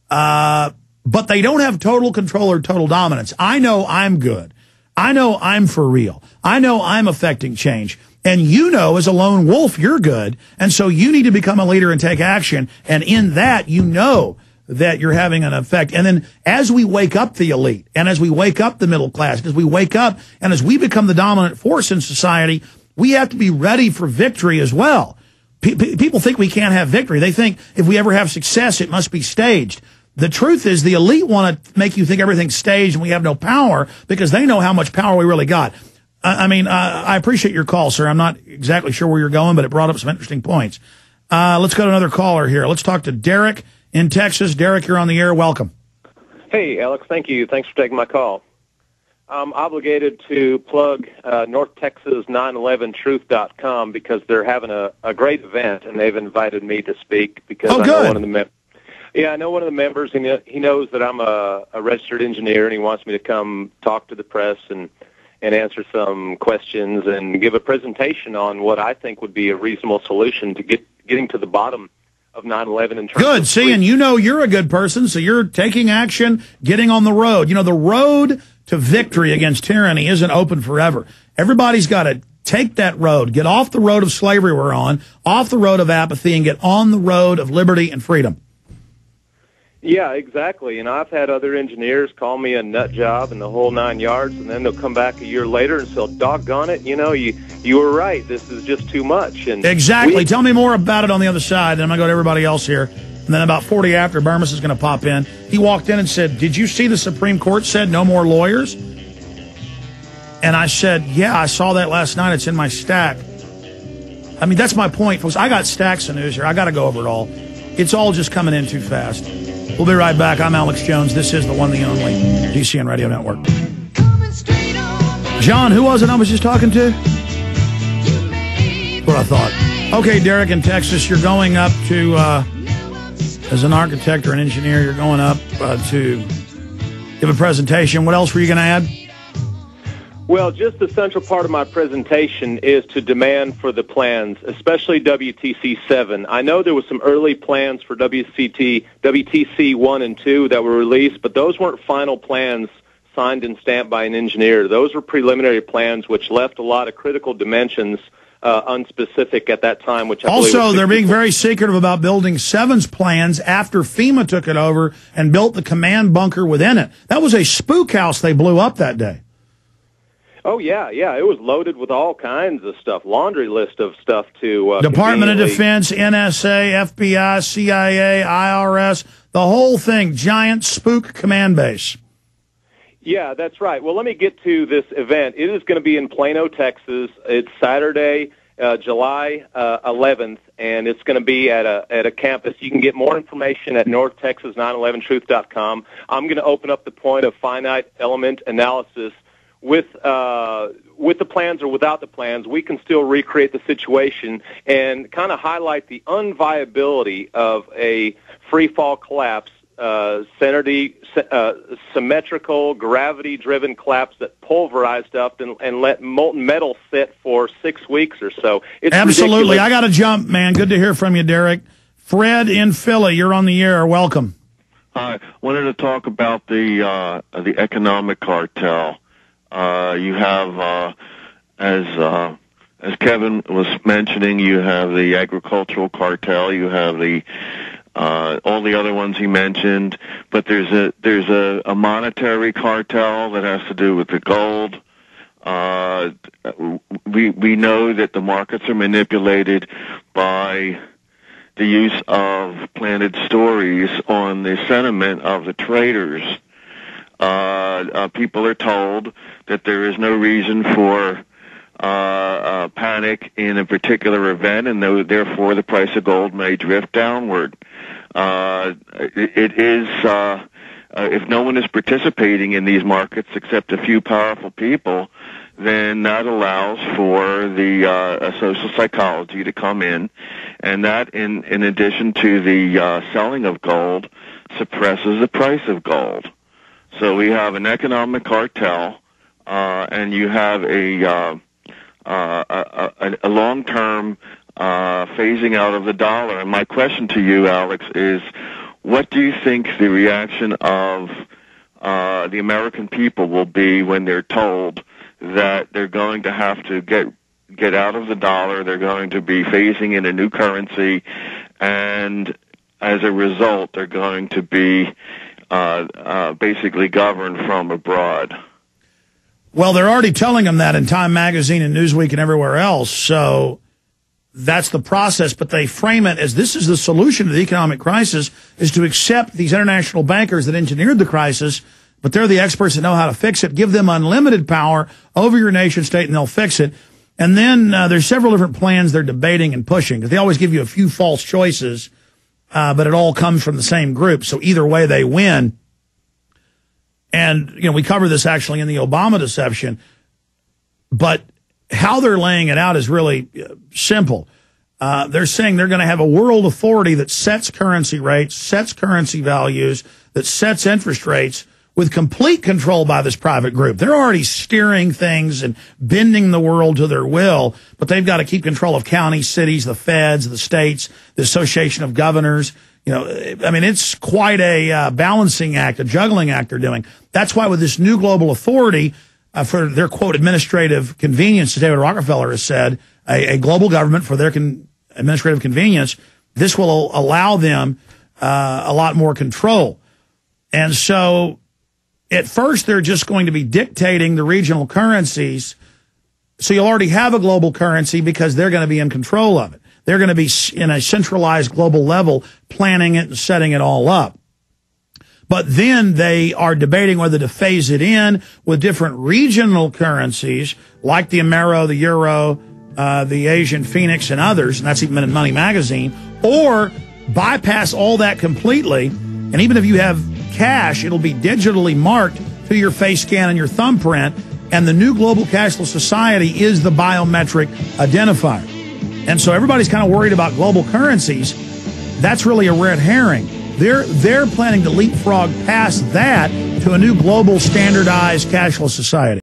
but they don't have total control or total dominance. I know I'm good. I know I'm for real. I know I'm affecting change. And you know, as a lone wolf, you're good. And so you need to become a leader and take action. And in that, you know that you're having an effect. And then as we wake up the elite, and as we wake up the middle class, as we wake up, and as we become the dominant force in society, we have to be ready for victory as well. People think we can't have victory. They think if we ever have success, it must be staged. The truth is the elite want to make you think everything's staged and we have no power because they know how much power we really got. I appreciate your call, sir. I'm not exactly sure where you're going, but it brought up some interesting points. Let's go to another caller here. Let's talk to Derek in Texas. Derek, you're on the air. Welcome. Hey, Alex. Thank you. Thanks for taking my call. I'm obligated to plug North Texas 911truth.com because they're having a great event, and they've invited me to speak because I know one of the members. Yeah, I know one of the members. He knows that I'm a registered engineer, and he wants me to come talk to the press and answer some questions and give a presentation on what I think would be a reasonable solution to getting to the bottom of 9/11 in terms Good. See, and you know you're a good person, so you're taking action, getting on the road. You know, the road to victory against tyranny isn't open forever. Everybody's got to take that road, get off the road of slavery we're on, off the road of apathy, and get on the road of liberty and freedom. Yeah, exactly. And I've had other engineers call me a nut job and the whole 9 yards, and then they'll come back a year later and say, doggone it, you know, you were right. This is just too much. And exactly. Tell me more about it on the other side, then I'm going to go to everybody else here. And then about 40 after, Burmese is going to pop in. He walked in and said, did you see the Supreme Court said no more lawyers? And I said, yeah, I saw that last night. It's in my stack. I mean, that's my point, folks. I got stacks of news here. I got to go over it all. It's all just coming in too fast. We'll be right back. I'm Alex Jones. This is the one, the only GCN Radio Network. John, who was it I was just talking to? What I thought. Okay, Derek in Texas, you're going up to, as an architect or an engineer, you're going up to give a presentation. What else were you going to add? Well, just the central part of my presentation is to demand for the plans, especially WTC-7. I know there was some early plans for WTC-1 and 2 that were released, but those weren't final plans signed and stamped by an engineer. Those were preliminary plans which left a lot of critical dimensions unspecific at that time. Which also, they're being very secretive about building 7's plans after FEMA took it over and built the command bunker within it. That was a spook house they blew up that day. Oh, yeah. It was loaded with all kinds of stuff, laundry list of stuff to Department of Defense, NSA, FBI, CIA, IRS, the whole thing, giant spook command base. Yeah, that's right. Well, let me get to this event. It is going to be in Plano, Texas. It's Saturday, July 11th, and it's going to be at a campus. You can get more information at NorthTexas911truth.com. I'm going to open up the point of finite element analysis. With the plans or without the plans, we can still recreate the situation and kind of highlight the unviability of a free-fall collapse, symmetrical, gravity-driven collapse that pulverized up and let molten metal sit for 6 weeks or so. It's absolutely ridiculous. I got to jump, man. Good to hear from you, Derek. Fred in Philly, you're on the air. Welcome. I wanted to talk about the economic cartel. You have, as Kevin was mentioning, you have the agricultural cartel. You have the all the other ones he mentioned. But there's a monetary cartel that has to do with the gold. We know that the markets are manipulated by the use of planted stories on the sentiment of the traders. People are told that there is no reason for panic in a particular event, and therefore the price of gold may drift downward. It is, if no one is participating in these markets except a few powerful people, then that allows for the social psychology to come in, and that, in addition to the selling of gold, suppresses the price of gold. So we have an economic cartel, and you have a long-term phasing out of the dollar. And my question to you, Alex, is what do you think the reaction of the American people will be when they're told that they're going to have to get out of the dollar, they're going to be phasing in a new currency, and as a result, they're going to be basically governed from abroad? Well, they're already telling them that in Time Magazine and Newsweek and everywhere else, so that's the process, but they frame it as this is the solution to the economic crisis, is to accept these international bankers that engineered the crisis, but they're the experts that know how to fix it, give them unlimited power over your nation state, and they'll fix it. And then there's several different plans they're debating and pushing, because they always give you a few false choices, but it all comes from the same group, so either way they win. And, you know, we cover this actually in the Obama deception, but how they're laying it out is really simple. They're saying they're going to have a world authority that sets currency rates, sets currency values, that sets interest rates with complete control by this private group. They're already steering things and bending the world to their will, but they've got to keep control of counties, cities, the feds, the states, the Association of Governors. You know, I mean, it's quite a balancing act, a juggling act they're doing. That's why with this new global authority, for their, quote, administrative convenience, as David Rockefeller has said, a global government for their administrative convenience, this will allow them a lot more control. And so at first they're just going to be dictating the regional currencies. So you'll already have a global currency because they're going to be in control of it. They're going to be in a centralized global level, planning it and setting it all up. But then they are debating whether to phase it in with different regional currencies like the Amero, the Euro, the Asian Phoenix, and others, and that's even in Money Magazine, or bypass all that completely. And even if you have cash, it'll be digitally marked to your face scan and your thumbprint, and the new global cashless society is the biometric identifier. And so everybody's kind of worried about global currencies. That's really a red herring. They're planning to leapfrog past that to a new global standardized cashless society.